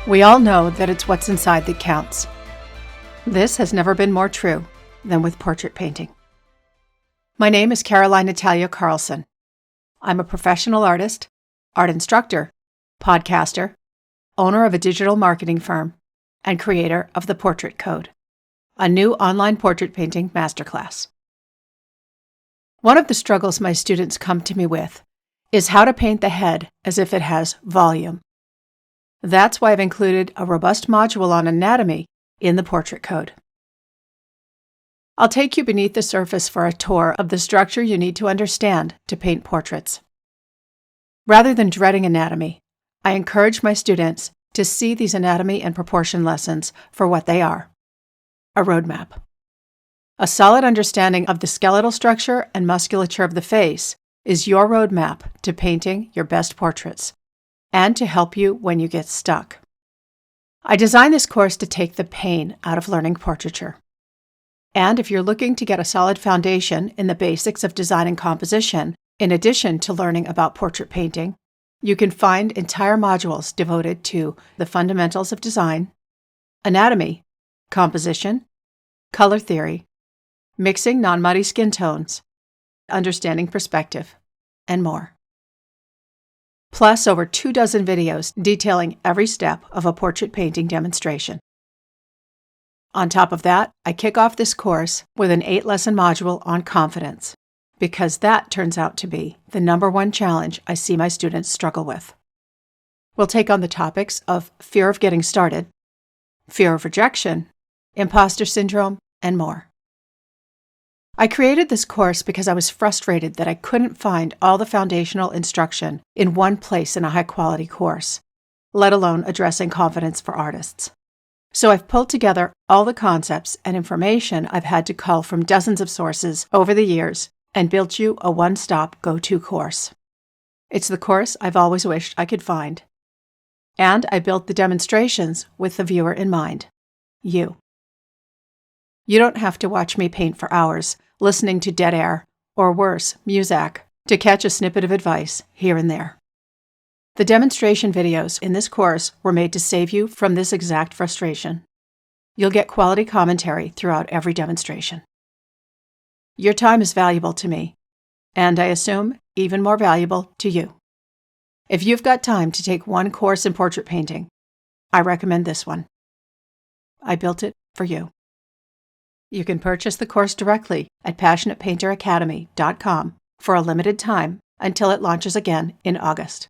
We all know that it's what's inside that counts. This has never been more true than with portrait painting. My name is CaroIine Italia Carlson. I'm a professional artist, art instructor, podcaster, owner of a digital marketing firm, and creator of The Portrait Code, a new online portrait painting masterclass. One of the struggles my students come to me with is how to paint the head as if it has volume. That's why I've included a robust module on anatomy in the Portrait Code. I'll take you beneath the surface for a tour of the structure you need to understand to paint portraits. Rather than dreading anatomy, I encourage my students to see these anatomy and proportion lessons for what they are: a roadmap. A solid understanding of the skeletal structure and musculature of the face is your roadmap to painting your best portraits and to help you when you get stuck. I designed this course to take the pain out of learning portraiture. And if you're looking to get a solid foundation in the basics of design and composition, in addition to learning about portrait painting, you can find entire modules devoted to the fundamentals of design, anatomy, composition, color theory, mixing non-muddy skin tones, understanding perspective, and more. Plus over 24 videos detailing every step of a portrait painting demonstration. On top of that, I kick off this course with an 8-lesson module on confidence, because that turns out to be the #1 challenge I see my students struggle with. We'll take on the topics of fear of getting started, fear of rejection, imposter syndrome, and more. I created this course because I was frustrated that I couldn't find all the foundational instruction in one place in a high-quality course, let alone addressing confidence for artists. So I've pulled together all the concepts and information I've had to cull from dozens of sources over the years and built you a one-stop go-to course. It's the course I've always wished I could find. And I built the demonstrations with the viewer in mind, you. You don't have to watch me paint for hours, listening to dead air, or worse, muzak, to catch a snippet of advice here and there. The demonstration videos in this course were made to save you from this exact frustration. You'll get quality commentary throughout every demonstration. Your time is valuable to me, and I assume even more valuable to you. If you've got time to take one course in portrait painting, I recommend this one. I built it for you. You can purchase the course directly at passionatepainteracademy.com for a limited time until it launches again in August.